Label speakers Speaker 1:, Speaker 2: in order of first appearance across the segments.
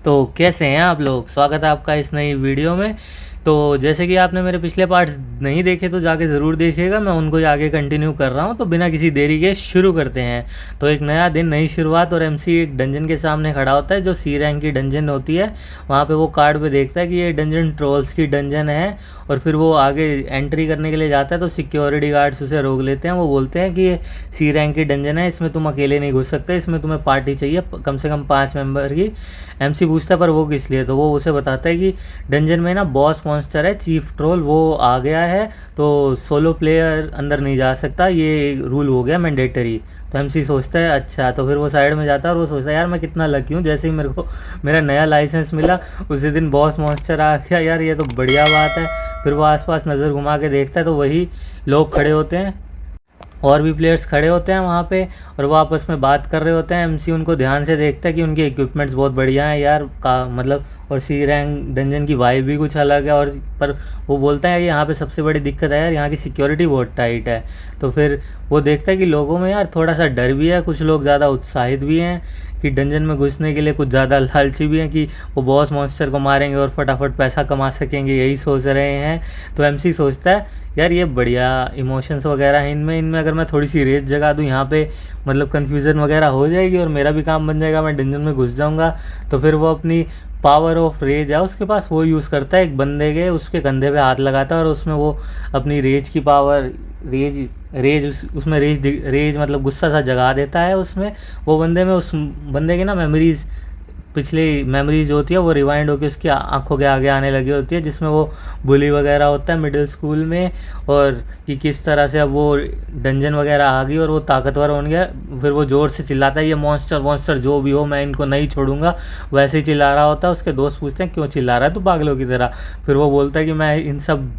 Speaker 1: तो कैसे हैं आप लोग। स्वागत है आपका इस नई वीडियो में। तो जैसे कि आपने मेरे पिछले पार्ट्स नहीं देखे तो जाके ज़रूर देखिएगा, मैं उनको ही आगे कंटिन्यू कर रहा हूँ। तो बिना किसी देरी के शुरू करते हैं। तो एक नया दिन, नई शुरुआत, और एमसी एक डंजन के सामने खड़ा होता है जो सी रैंक की डंजन होती है। वहाँ पे वो कार्ड पे देखता है कि ये डंजन ट्रोल्स की डंजन है, और फिर वो आगे एंट्री करने के लिए जाता है तो सिक्योरिटी गार्ड्स उसे रोक लेते हैं। वो बोलते हैं कि ये सी रैंक की डंजन है, इसमें तुम अकेले नहीं घुस सकते, इसमें तुम्हें पार्टी चाहिए कम से कम 5 मेंबर की। एमसी पूछता है पर वो किस लिए, तो वो उसे बताता है कि डंजन में ना बॉस मॉन्स्टर है चीफ ट्रोल, वो आ गया है, तो सोलो प्लेयर अंदर नहीं जा सकता, ये रूल हो गया मैंडेटरी। तो एमसी सोचता है अच्छा, तो फिर वो साइड में जाता है और वो सोचता है यार मैं कितना लकी हूँ, जैसे ही मेरे को मेरा नया लाइसेंस मिला उसी दिन बॉस मॉन्स्टर आ गया, यार ये तो बढ़िया बात है। फिर वो आसपास नज़र घुमा के देखता है तो वही लोग खड़े होते हैं, और भी प्लेयर्स खड़े होते हैं वहाँ पे, और वो आपस में बात कर रहे होते हैं। एमसी उनको ध्यान से देखता है कि उनके इक्विपमेंट्स बहुत बढ़िया हैं यार का मतलब, और सी रैंक डंजन की वाइब भी कुछ अलग है। और पर वो बोलता है कि यहाँ पे सबसे बड़ी दिक्कत है यार, यहाँ की सिक्योरिटी बहुत टाइट है। तो फिर वो देखता है कि लोगों में यार थोड़ा सा डर भी है, कुछ लोग ज़्यादा उत्साहित भी हैं कि डंजन में घुसने के लिए, कुछ ज़्यादा लालची भी हैं कि वो बॉस मॉन्स्टर को मारेंगे और फटाफट पैसा कमा सकेंगे, यही सोच रहे हैं। तो एमसी सोचता है यार ये बढ़िया इमोशंस वगैरह हैं इनमें अगर मैं थोड़ी सी रेस जगा दूँ यहाँ पे, मतलब कन्फ्यूज़न वगैरह हो जाएगी और मेरा भी काम बन जाएगा, मैं डंजन में घुस जाऊँगा। तो फिर वो अपनी पावर ऑफ रेज है उसके पास, वो यूज़ करता है, एक बंदे के उसके कंधे पे हाथ लगाता है और उसमें वो अपनी रेज की पावर, रेज रेज उसमें रेज मतलब गुस्सा सा जगा देता है उसमें, वो बंदे में, उस बंदे की ना मेमोरीज, पिछली मेमोरीज जो होती है वो रिवाइंड होकर उसकी आंखों के आगे आने लगी होती है, जिसमें वो बुली वगैरह होता है मिडिल स्कूल में, और कि किस तरह से अब वो डंजन वगैरह आ गई और वो ताकतवर हो गया। फिर वो ज़ोर से चिल्लाता है ये मॉन्स्टर वॉन्स्टर जो भी हो मैं इनको नहीं छोड़ूंगा, वैसे ही चिल्ला रहा होता है। उसके दोस्त पूछते हैं क्यों चिल्ला रहा है तू पागलों की तरह। फिर वो बोलता है कि मैं इन सब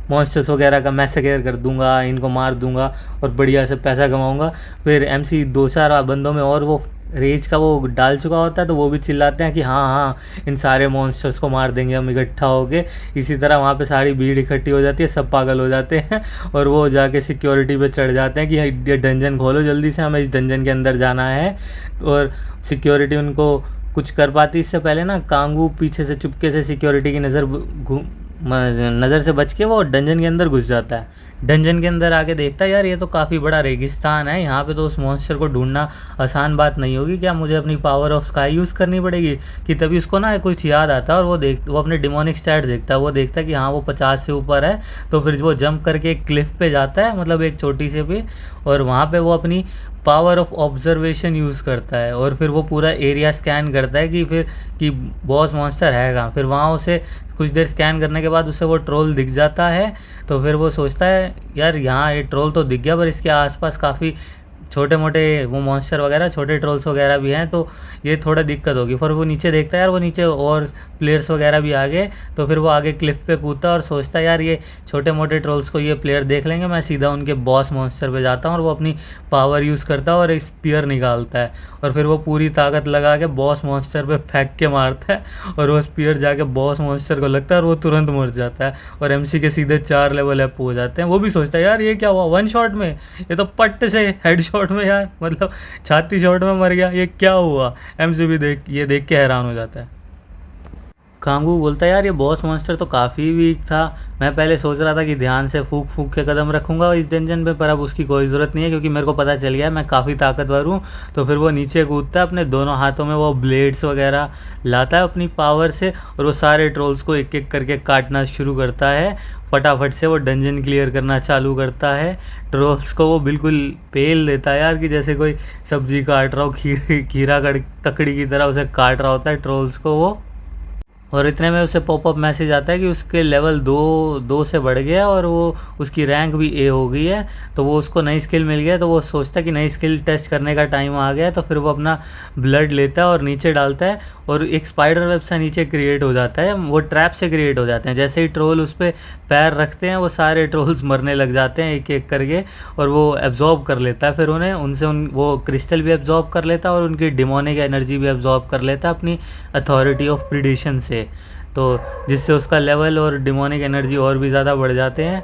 Speaker 1: मॉन्स्टर्स वगैरह का मैसेकेयर कर दूंगा, इनको मार दूंगा और बढ़िया से पैसा कमाऊंगा। फिर एमसी 2-4 बंदों में और वो रेज का वो डाल चुका होता है, तो वो भी चिल्लाते हैं कि हाँ हाँ इन सारे मॉन्स्टर्स को मार देंगे हम इकट्ठा होके। इसी तरह वहाँ पे सारी भीड़ इकट्ठी हो जाती है, सब पागल हो जाते हैं और वो जाके सिक्योरिटी पे चढ़ जाते हैं कि ये डंजन खोलो जल्दी से, हमें इस डंजन के अंदर जाना है। और सिक्योरिटी उनको कुछ कर पाती इससे पहले ना, कांगू पीछे से चुपके से सिक्योरिटी की नज़र से बच के वो डंजन के अंदर घुस जाता है। डंजन के अंदर आके देखता है यार ये तो काफ़ी बड़ा रेगिस्तान है, यहाँ पे तो उस मॉन्स्टर को ढूंढना आसान बात नहीं होगी, क्या मुझे अपनी पावर ऑफ स्काई यूज़ करनी पड़ेगी। कि तभी उसको ना कुछ याद आता है और वो अपने डिमोनिक स्टैट देखता है, वो देखता है कि हाँ वो 50 से ऊपर है। तो फिर वो जंप करके एक क्लिफ पे जाता है, मतलब एक छोटी से पे, और वहाँ पे वो अपनी पावर ऑफ ऑब्जर्वेशन यूज़ करता है और फिर वो पूरा एरिया स्कैन करता है कि फिर कि बॉस मॉन्स्टर है कहाँ। फिर वहाँ उसे कुछ देर स्कैन करने के बाद उसे वो ट्रोल दिख जाता है। तो फिर वो सोचता है यार यहाँ ये ट्रोल तो दिख गया, पर इसके आसपास काफ़ी छोटे मोटे वो मॉन्स्टर वगैरह, छोटे ट्रोल्स वगैरह भी हैं, तो ये थोड़ा दिक्कत होगी। फिर वो नीचे देखता है यार वो नीचे और प्लेयर्स वगैरह भी आ गए। तो फिर वो आगे क्लिफ पे कूदता है और सोचता है यार ये छोटे मोटे ट्रोल्स को ये प्लेयर देख लेंगे, मैं सीधा उनके बॉस मॉन्स्टर पे जाता हूँ। और वो अपनी पावर यूज़ करता है और एक स्पीयर निकालता है और फिर वो पूरी ताकत लगा के बॉस मॉन्स्टर पे फेंक के मारता है और वो स्पीयर जाके बॉस मॉन्स्टर को लगता है और वो तुरंत मर जाता है और एमसी के सीधे 4 लेवल अप हो जाते हैं। वो भी सोचता है यार ये क्या हुआ, 1 शॉट में, ये तो पट्ट से हेड शॉट में यार, मतलब छाती शॉट में मर गया, ये क्या हुआ। एमसी भी ये देख के हैरान हो जाता है। कांगू बोलता है यार ये बॉस मॉन्स्टर तो काफ़ी वीक था, मैं पहले सोच रहा था कि ध्यान से फूक फूक के कदम रखूंगा इस डंजन पे, पर अब उसकी कोई ज़रूरत नहीं है क्योंकि मेरे को पता चल गया मैं काफ़ी ताकतवर हूँ। तो फिर वो नीचे कूदता है, अपने दोनों हाथों में वो ब्लेड्स वगैरह लाता है अपनी पावर से और वो सारे ट्रोल्स को एक एक करके काटना शुरू करता है। फटाफट से वो डंजन क्लियर करना चालू करता है। ट्रोल्स को वो बिल्कुल पेल देता है यार, कि जैसे कोई सब्जी काट रहा हो, खीरा ककड़ी की तरह उसे काट रहा होता है ट्रोल्स को वो। और इतने में उसे पॉपअप मैसेज आता है कि उसके लेवल 2 से बढ़ गया और वो उसकी रैंक भी ए हो गई है, तो वो उसको नई स्किल मिल गया। तो वो सोचता है कि नई स्किल टेस्ट करने का टाइम आ गया है। तो फिर वो अपना ब्लड लेता है और नीचे डालता है और एक स्पाइडर वेब सा नीचे क्रिएट हो जाता है, वो ट्रैप से क्रिएट हो जाते हैं। जैसे ही ट्रोल उस पर पैर रखते हैं वो सारे ट्रोल्स मरने लग जाते हैं एक एक करके, और वो एब्जॉर्ब कर लेता है फिर उन्हें, वो क्रिस्टल भी एब्जॉर्ब कर लेता है और उनकी डिमोनिक एनर्जी भी एब्जॉर्ब कर लेता है अपनी अथॉरिटी ऑफ प्रिडिशन से, तो जिससे उसका लेवल और डिमोनिक एनर्जी और भी ज़्यादा बढ़ जाते हैं।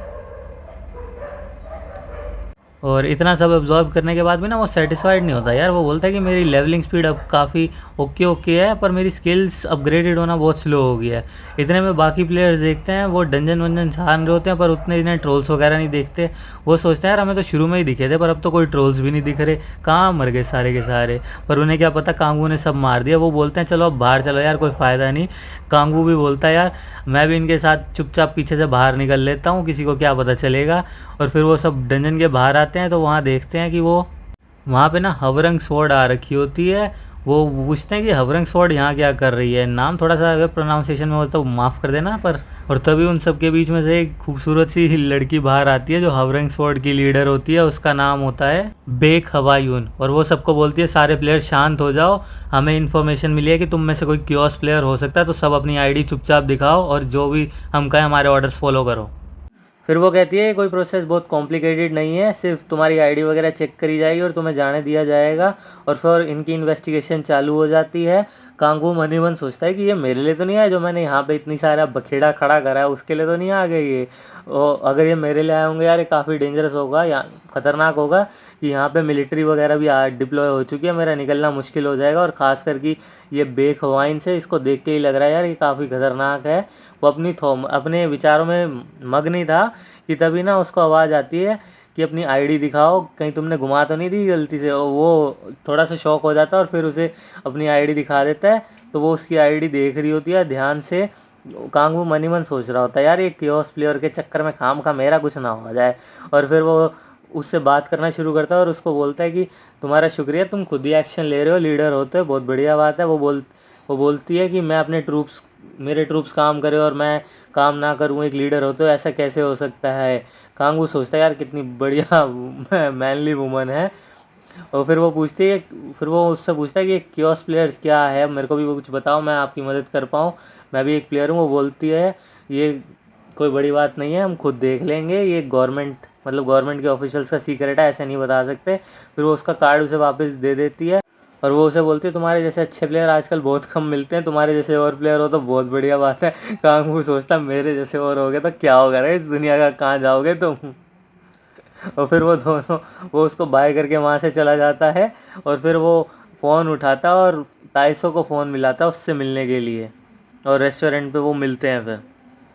Speaker 1: और इतना सब एब्जॉर्ब करने के बाद भी ना वो सेटिस्फाइड नहीं होता यार, वो बोलता है कि मेरी लेवलिंग स्पीड अब काफ़ी ओके ओके है, पर मेरी स्किल्स अपग्रेडेड होना बहुत स्लो हो गया है। इतने में बाकी प्लेयर्स देखते हैं वो डंजन वंजन छान रहे होते हैं, पर उतने इन्हें ट्रोल्स वगैरह नहीं देखते। वो सोचते हैं यार हमें तो शुरू में ही दिखे थे, पर अब तो कोई ट्रोल्स भी नहीं दिख रहे, कहाँ मर गए सारे के सारे। पर उन्हें क्या पता कांगू ने सब मार दिया। वो बोलते हैं चलो अब बाहर चलो यार, कोई फ़ायदा नहीं। कांगू भी बोलता है यार मैं भी इनके साथ चुपचाप पीछे से बाहर निकल लेता हूँ, किसी को क्या पता चलेगा। और फिर वो सब डंजन के बाहर आते हैं तो वहाँ देखते हैं कि वो वहाँ पे ना हवरंग स्वॉर्ड आ रखी होती है। वो पूछते हैं कि हवरंग स्वॉर्ड यहाँ क्या कर रही है। नाम थोड़ा सा अगर प्रोनाउंसिएशन में हो तो माफ़ कर देना पर। और तभी उन सब के बीच में से एक खूबसूरत सी लड़की बाहर आती है जो हवरंग स्वॉर्ड की लीडर होती है। उसका नाम होता है बेक हवायून। और वो सबको बोलती है सारे प्लेयर शांत हो जाओ, हमें इन्फॉर्मेशन मिली है कि तुम में से कोई क्योस प्लेयर हो सकता है, तो सब अपनी आईडी चुपचाप दिखाओ और जो भी हम कहें हमारे ऑर्डर्स फॉलो करो। फिर वो कहती है कोई प्रोसेस बहुत कॉम्प्लिकेटेड नहीं है, सिर्फ तुम्हारी आईडी वगैरह चेक करी जाएगी और तुम्हें जाने दिया जाएगा। और फिर इनकी इन्वेस्टिगेशन चालू हो जाती है। कांगू मन ही मन सोचता है कि ये मेरे लिए तो नहीं आया, जो मैंने यहाँ पे इतनी सारा बखेड़ा खड़ा करा है उसके लिए तो नहीं आ गए ये। और अगर ये मेरे लिए आए होंगे यार, ये काफ़ी डेंजरस होगा या ख़तरनाक होगा कि यहाँ पे मिलिट्री वगैरह भी डिप्लॉय हो चुकी है, मेरा निकलना मुश्किल हो जाएगा। और ख़ास करके ये बेक हवाइन से इसको देख के ही लग रहा है यार ये काफ़ी खतरनाक है। वो अपने विचारों में मग्न ही था कि तभी ना उसको आवाज़ आती है कि अपनी आईडी दिखाओ, कहीं तुमने घुमा तो नहीं दी गलती से। और वो थोड़ा सा शॉक हो जाता है और फिर उसे अपनी आईडी दिखा देता है। तो वो उसकी आईडी देख रही होती है ध्यान से। कांगू मन ही मन सोच रहा होता है यार ये क्योस प्लेयर के चक्कर में खाम खा मेरा कुछ ना हो जाए। और फिर वो उससे बात करना शुरू करता है और उसको बोलता है कि तुम्हारा शुक्रिया, तुम खुद ही एक्शन ले रहे हो, लीडर होते हो, बहुत बढ़िया बात है। वो बोलती है कि मैं अपने मेरे ट्रूप्स काम करे और मैं काम ना करूँ, एक लीडर हो तो ऐसा कैसे हो सकता है। कांगू सोचता है यार कितनी बढ़िया मैनली वुमन है। और फिर वो उससे पूछता है कि क्योस प्लेयर्स क्या है, मेरे को भी वो कुछ बताओ, मैं आपकी मदद कर पाऊँ, मैं भी एक प्लेयर हूँ। वो बोलती है ये कोई बड़ी बात नहीं है, हम खुद देख लेंगे, ये गवर्नमेंट के ऑफिशियल्स का सीक्रेट है, ऐसे नहीं बता सकते। फिर वो उसका कार्ड उसे वापस दे देती है और वो उसे बोलती है तुम्हारे जैसे अच्छे प्लेयर आजकल बहुत कम मिलते हैं, तुम्हारे जैसे और प्लेयर हो तो बहुत बढ़िया बात है। कांगू सोचता मेरे जैसे और हो गए तो क्या होगा रे इस दुनिया का, कहाँ जाओगे तुम। और फिर वो उसको बाय करके वहाँ से चला जाता है। और फिर वो फ़ोन उठाता है और ताइसो को फ़ोन मिलाता है उससे मिलने के लिए। और रेस्टोरेंट पे वो मिलते हैं फिर।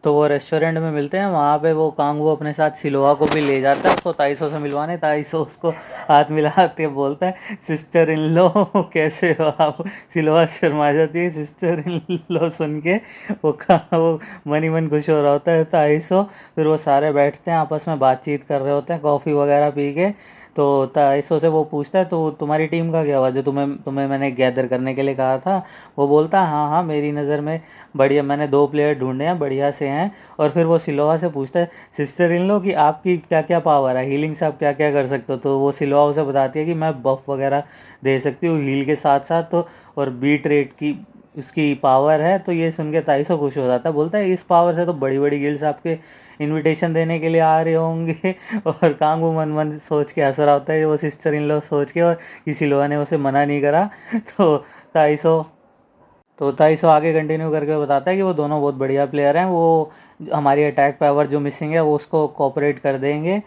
Speaker 1: तो वो रेस्टोरेंट में मिलते हैं, वहाँ पे वो कांगू अपने साथ सिलोआ को भी ले जाता है उसको ताइसो से मिलवाने। ताइसो उसको हाथ मिलाते बोलता है सिस्टर इन लो कैसे हो आप। सिलोआ शर्मा जाती है सिस्टर इन लो सुन के। वो मन ही मन खुश हो रहा होता है ताइसो। फिर वो सारे बैठते हैं आपस में बातचीत कर रहे होते हैं कॉफ़ी वगैरह पी के। तो ताइसो से वो पूछता है तो तुम्हारी टीम का क्या हुआ जो तुम्हें मैंने गैदर करने के लिए कहा था। वो बोलता है हाँ हाँ मेरी नज़र में बढ़िया, मैंने 2 प्लेयर ढूंढे हैं, बढ़िया से हैं। और फिर वो सिलोआ से पूछता है सिस्टर इन लो कि आपकी क्या क्या पावर है, हीलिंग से आप क्या क्या कर सकते हो। तो वो सिलोआ उसे बताती है कि मैं बफ वगैरह दे सकती हूँ हील के साथ साथ, तो और बीट रेट की उसकी पावर है। तो ये सुन के ताइसो खुश हो जाता है, बोलता है इस पावर से तो बड़ी बड़ी गिल्ड्स आपके इनविटेशन देने के लिए आ रहे होंगे। और कांगू मन मन सोच के हंस रहा होता है वो सिस्टर इन लो सोच के, और किसी लोगों ने उसे मना नहीं करा। तो ताइसो तो ताइसो आगे कंटिन्यू करके बताता है कि वो दोनों बहुत बढ़िया प्लेयर हैं, वो हमारी अटैक पावर जो मिसिंग है वो उसको कोऑपरेट कर देंगे।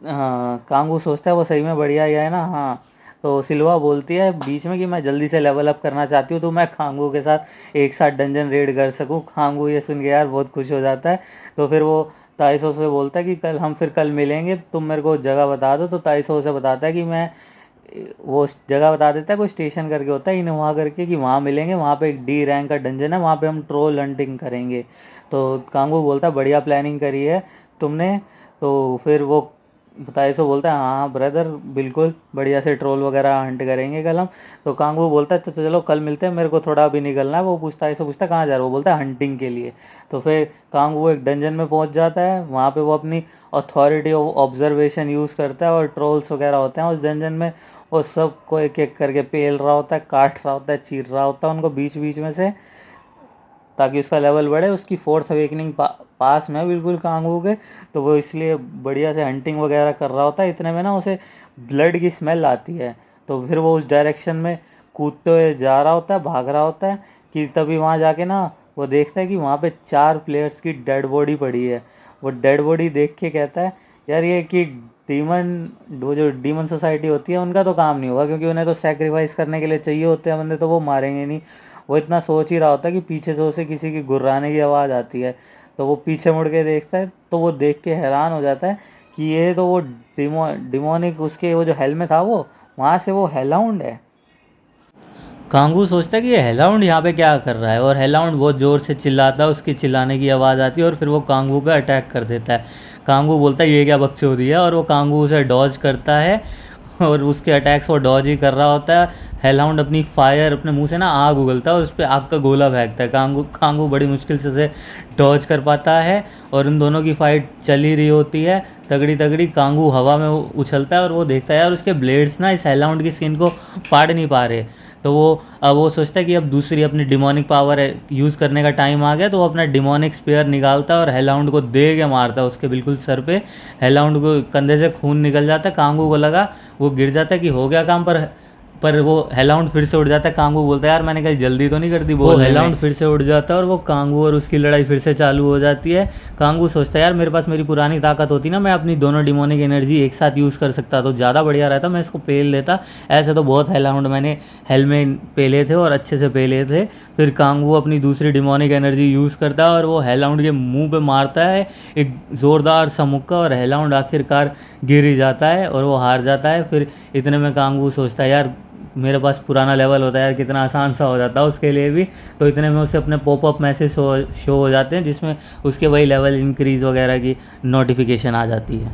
Speaker 1: हाँ कांगू सोचता है वो सही में बढ़िया ही है ना। हाँ तो सिल्वा बोलती है बीच में कि मैं जल्दी से लेवल अप करना चाहती हूँ तो मैं कांगू के साथ एक साथ डंजन रेड कर सकूँ। कांगू ये सुन के यार बहुत खुश हो जाता है। तो फिर वो ताइसो से बोलता है कि कल मिलेंगे, तुम मेरे को जगह बता दो। तो ताइसो से बताता है कि मैं वो जगह बता देता है, कोई स्टेशन करके होता है इनोवा करके, कि वहाँ मिलेंगे, वहाँ पे एक डी रैंक का डंजन है, वहाँ पे हम ट्रोल हंटिंग करेंगे। तो कांगू बोलता है बढ़िया प्लानिंग करी है तुमने। तो फिर वो ताइसो बोलता है हाँ हाँ ब्रदर बिल्कुल बढ़िया से ट्रोल वगैरह हंट करेंगे कल हम। तो कांगू बोलता है तो चलो कल मिलते हैं, मेरे को थोड़ा अभी निकलना है। वो ताइसो पूछता है कहाँ जा रहा है, वो बोलता है हंटिंग के लिए। तो फिर कांगू एक डंजन में पहुंच जाता है, वहाँ पे वो अपनी अथॉरिटी ऑफ ऑब्जर्वेशन यूज़ करता है और ट्रोल्स वगैरह होते हैं उस डंजन में। वो सबको एक एक करके पेल रहा होता है, काट रहा होता है, चीर रहा होता है उनको बीच बीच में से, ताकि उसका लेवल बढ़े। उसकी फोर्थ अवेकनिंग पास में है बिल्कुल कांगू के। तो वो इसलिए बढ़िया से हंटिंग वगैरह कर रहा होता है। इतने में ना उसे ब्लड की स्मेल आती है। तो फिर वो उस डायरेक्शन में कूदते हुए जा रहा होता है, भाग रहा होता है, कि तभी वहाँ जाके ना वो देखता है कि वहाँ पे 4 प्लेयर्स की डेड बॉडी पड़ी है। वो डेड बॉडी देख के कहता है यार ये कि वो जो डीमन सोसाइटी होती है उनका तो काम नहीं होगा, क्योंकि उन्हें तो सेक्रीफाइस करने के लिए चाहिए होते हैं बंदे, तो वो मारेंगे नहीं। वो इतना सोच ही रहा होता है कि पीछे से उसे किसी की गुर्राने की आवाज़ आती है, तो वो पीछे मुड़ के देखता है, तो वो देख के हैरान हो जाता है कि ये तो वो डिमोनिक उसके वो जो हेल में था, वो वहाँ से वो हेलाउंड है। कांगू सोचता है कि ये हेलाउंड यहाँ पे क्या कर रहा है, और हेलाउंड बहुत ज़ोर से चिल्लाता है, उसकी चिल्लाने की आवाज़ आती है और फिर वो कांगू पे अटैक कर देता है। कांगू बोलता है ये क्या बकचोदी है, और वो कांगू उसे डॉज करता है, और उसके अटैक्स वो डॉज ही कर रहा होता है। हेलाउंड अपनी फायर, अपने मुंह से ना आग उगलता है और उस पर आग का गोला फेंकता है। कांगू कांगू बड़ी मुश्किल से उसे डॉज कर पाता है, और उन दोनों की फाइट चल ही रही होती है तगड़ी तगड़ी। कांगू हवा में उछलता है और वो देखता है और उसके ब्लेड्स ना इस हेलाउंड की स्किन को फाड़ नहीं पा रहे। तो वो सोचता है कि अब दूसरी अपनी डिमोनिक पावर यूज़ करने का टाइम आ गया, तो वो अपना डिमोनिक स्पेयर निकालता है और हेलाउंड को दे के मारता है उसके बिल्कुल सर पे। हेलाउंड को कंधे से खून निकल जाता है, कांगू को लगा वो गिर जाता है कि हो गया काम, पर वो हेलाउंड फिर से उड़ जाता है। कांगू बोलता है यार मैंने कहीं जल्दी तो नहीं कर दी, वो हेलाउंड फिर से उड़ जाता है और वो कांगू और उसकी लड़ाई फिर से चालू हो जाती है। कांगू सोचता है यार मेरे पास मेरी पुरानी ताकत होती ना, मैं अपनी दोनों डिमोनिक एनर्जी एक साथ यूज़ कर सकता तो ज़्यादा बढ़िया रहता, मैं इसको पेल लेता। ऐसे तो बहुत हेलाउंड मैंने हेल में पेले थे और अच्छे से पेले थे। फिर कांगू अपनी दूसरी डिमोनिक एनर्जी यूज़ करता है और वो हेलाउंड के मुंह पे मारता है एक ज़ोरदार सा मुक्का, और हेलाउंड आखिरकार गिर ही जाता है और वो हार जाता है। फिर इतने में कांगू सोचता है यार मेरे पास पुराना लेवल होता है यार, कितना आसान सा हो जाता है उसके लिए भी। तो इतने में उसे अपने पॉपअप मैसेज शो हो जाते हैं, जिसमें उसके वही लेवल इंक्रीज़ वगैरह की नोटिफिकेशन आ जाती है।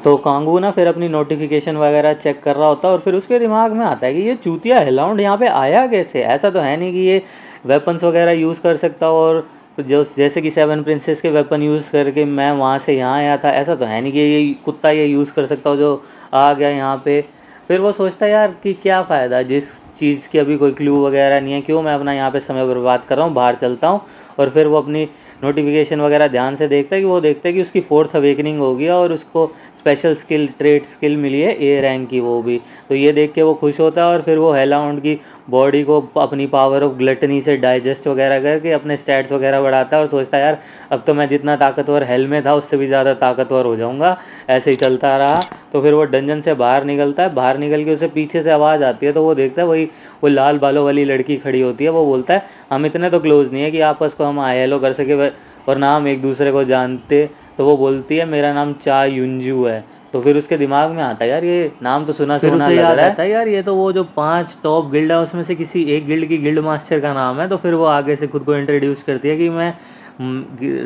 Speaker 1: तो कांगू ना फिर अपनी नोटिफिकेशन वगैरह चेक कर रहा होता है, और फिर उसके दिमाग में आता है कि ये चूतिया हेलाउंड यहाँ पे आया कैसे। ऐसा तो है नहीं कि ये वेपन्स वगैरह यूज़ कर सकता हो, और जो जैसे कि 7 प्रिंसेस के वेपन यूज़ करके मैं वहाँ से यहाँ आया था, ऐसा तो है नहीं कि ये कुत्ता ये यूज़ कर सकता हो जो आ गया यहाँ पे। फिर वो सोचता है यार कि क्या फ़ायदा, जिस चीज़ की अभी कोई क्लू वगैरह नहीं है, क्यों मैं अपना यहाँ पे समय बर्बाद कर रहा हूँ, बाहर चलता हूँ। और फिर वो अपनी नोटिफिकेशन वगैरह ध्यान से देखता है कि वो देखता है कि उसकी 4th अवेकनिंग हो गया और उसको स्पेशल स्किल ट्रेड स्किल मिली है ए रैंक की, वो भी। तो ये देख के वो खुश होता है और फिर वो हेलाउंड की बॉडी को अपनी पावर ऑफ ग्लटनी से डाइजेस्ट वगैरह करके अपने स्टैट्स वगैरह बढ़ाता है, और सोचता है यार अब तो मैं जितना ताकतवर हेल में था उससे भी ज़्यादा ताकतवर हो जाऊँगा। ऐसे ही चलता रहा। तो फिर वो डंजन से बाहर निकलता है, बाहर निकल के उसे पीछे से आवाज़ आती है, तो वो देखता है वही वो लाल बालों वाली लड़की खड़ी होती है। वो बोलता है हम इतने तो क्लोज नहीं है कि आपस को हम हाय हेलो कर सके, वरना हम एक दूसरे को जानते। तो वो बोलती है मेरा नाम चा युंजू है। तो फिर उसके दिमाग में आता है यार ये नाम तो सुना सुना लग रहा है यार, ये तो वो जो 5 टॉप गिल्ड है उसमें से किसी एक गिल्ड की गिल्ड मास्टर का नाम है। तो फिर वो आगे से खुद को इंट्रोड्यूस करती है कि मैं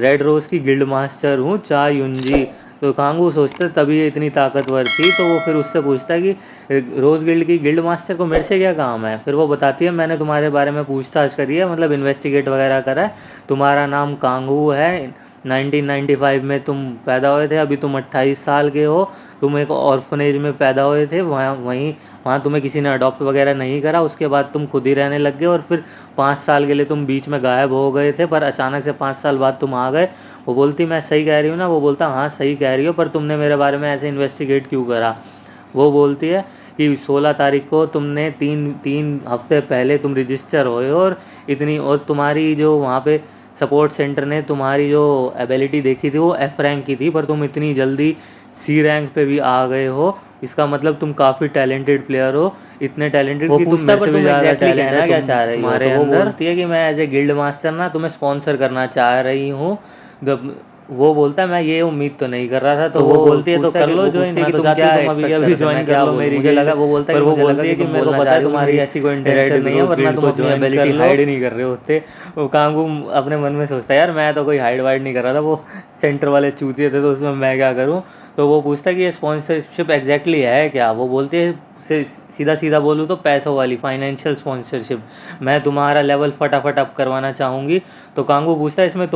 Speaker 1: रेड रोज की गिल्ड मास्टर हूँ, चा युंजी। तो कांगू सोचता है तभी ये इतनी ताकतवर थी। तो वो फिर उससे पूछता है कि रोज़ गिल्ड की गिल्ड मास्टर को मेरे से क्या काम है। फिर वो बताती है मैंने तुम्हारे बारे में पूछताछ करी है, मतलब इन्वेस्टिगेट वगैरह करा है, तुम्हारा नाम कांगू है, 1995 में तुम पैदा हुए थे, अभी तुम 28 साल के हो, तुम एक ऑर्फनेज में पैदा हुए थे, वहाँ तुम्हें किसी ने अडॉप्ट वगैरह नहीं करा, उसके बाद तुम खुद ही रहने लग गए, और फिर 5 साल के लिए तुम बीच में गायब हो गए थे, पर अचानक से 5 साल बाद तुम आ गए। वो बोलती मैं सही कह रही हूँ ना। वो बोलता हाँ सही कह रही हो, पर तुमने मेरे बारे में ऐसे इन्वेस्टिगेट क्यों करा। वो बोलती है कि 16 तारीख को तुमने तीन हफ्ते पहले तुम रजिस्टर हुए हो, और तुम्हारी जो वहाँ पे सपोर्ट सेंटर ने तुम्हारी जो एबिलिटी देखी थी वो F रैंक की थी, पर तुम इतनी जल्दी C रैंक पे भी आ गए हो, इसका मतलब तुम काफ़ी टैलेंटेड प्लेयर हो, इतने टैलेंटेड कि तुम मेरे से भी ज़्यादा टैलेंट है, क्या चाह रही हो। तो वो बोलती है कि मैं एज ए गिल्ड मास्टर ना तुम्हें स्पॉन्सर करना चाह रही हूँ। वो बोलता है मैं ये उम्मीद तो नहीं कर रहा था। तो वो बोलती है तो कर लो ज्वाइन, मैं तो चाहती हूँ तुम अभी ज्वाइन कर लो मेरी। मुझे लगा वो बोलता है, पर वो बोलती है कि मेरे को पता है तुम्हारी ऐसी कोई इंटेंशन नहीं है, वरना तुम अपनी एबिलिटी हाइड नहीं कर रहे होते। वो कांगू अपने मन में सोचता है यार मैं तो कोई हाइड वाइड नहीं कर रहा था, वो सेंटर वाले चूतिए थे तो उसमें मैं क्या करूँ। तो वो पूछता है कि ये स्पॉन्सरशिप एग्जैक्टली है क्या। वो बोलती है से सीधा सीधा बोलूँ तो पैसों वाली फाइनेंशियल स्पॉन्सरशिप, मैं तुम्हारा लेवल फटाफट अप करवाना चाहूँगी। तो कांगू पूछता है इसमें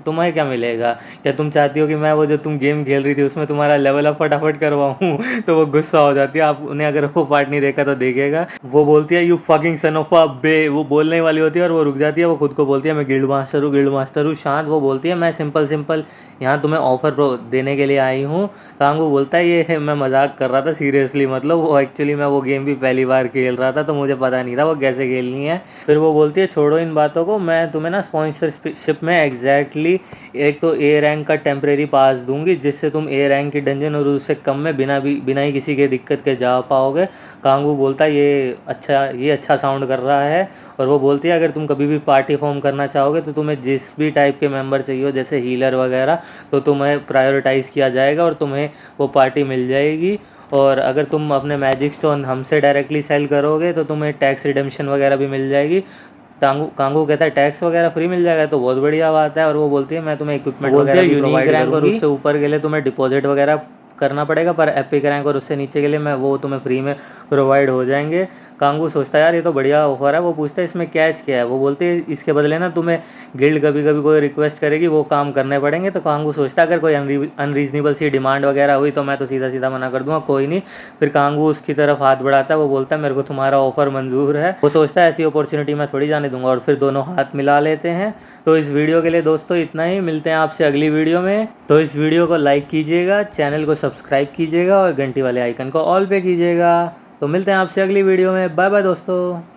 Speaker 1: तुम्हें क्या मिलेगा, क्या तुम चाहती हो कि मैं वो जो तुम गेम खेल रही थी उसमें तुम्हारा लेवल अप फटाफट करवाऊँ। तो वो गुस्सा हो जाती है, आप उन्हें अगर वो पार्ट नहीं देखा तो देखेगा। वो बोलती है you fucking son of a bitch, वो बोलने वाली होती है और वो रुक जाती है। वो खुद को बोलती है मैं गिल्ड मास्टर हूँ शांत। वो बोलती है मैं सिंपल यहाँ तुम्हें ऑफर देने के लिए आई हूँ। कांगू बोलता है ये मैं मजाक कर रहा था सीरियसली, मतलब वो एक्चुअली मैं वो गेम भी पहली बार खेल रहा था, तो मुझे पता नहीं था वो कैसे खेलनी है। फिर वो बोलती है छोड़ो इन बातों को, मैं तुम्हें ना स्पॉन्सरशिप में एग्जैक्टली एक तो ए रैंक का टेम्प्रेरी पास दूंगी, जिससे तुम ए रैंक की डंजन और उससे कम में बिना ही किसी के दिक्कत के जा पाओगे। कांगू बोलता है ये अच्छा साउंड कर रहा है। और वो बोलती है अगर तुम कभी भी पार्टी फॉर्म करना चाहोगे तो तुम्हें जिस भी टाइप के मेंबर चाहिए हो, जैसे हीलर वगैरह, तो तुम्हें प्रायोरिटाइज़ किया जाएगा और तुम्हें वो पार्टी मिल जाएगी। और अगर तुम अपने मैजिक स्टोन हमसे डायरेक्टली सेल करोगे तो तुम्हें टैक्स रिडेम्पशन वगैरह भी मिल जाएगी। कांगू कहता है टैक्स वगैरह फ्री मिल जाएगा, तो बहुत बढ़िया बात है। और वो बोलती है मैं तुम्हें इक्विपमेंट वगैरह भी प्रोवाइड करूंगी, और उससे ऊपर के लिए तुम्हें डिपॉजिट वगैरह करना पड़ेगा, पर एपिक रैंक और उससे नीचे के लिए मैं वो तुम्हें फ्री में प्रोवाइड हो जाएंगे। कांगू सोचता है यार ये तो बढ़िया ऑफर है। वो पूछता है इसमें कैच क्या है। वो बोलते हैं इसके बदले ना तुम्हें गिल्ड कभी कभी कोई रिक्वेस्ट करेगी, वो काम करने पड़ेंगे। तो कांगू सोचता है अगर कोई अनरीजनेबल सी डिमांड वगैरह हुई तो मैं तो सीधा सीधा मना कर दूंगा, कोई नहीं। फिर कांगू उसकी तरफ हाथ बढ़ाता है, वो बोलता है मेरे को तुम्हारा ऑफर मंजूर है। वो सोचता है ऐसी अपॉर्चुनिटी मैं थोड़ी जाने दूंगा, और फिर दोनों हाथ मिला लेते हैं। तो इस वीडियो के लिए दोस्तों इतना ही, मिलते हैं आपसे अगली वीडियो में। तो इस वीडियो को लाइक कीजिएगा, चैनल को सब्सक्राइब कीजिएगा और घंटी वाले आइकन को ऑल पे कीजिएगा। तो मिलते हैं आपसे अगली वीडियो में। बाय बाय दोस्तों।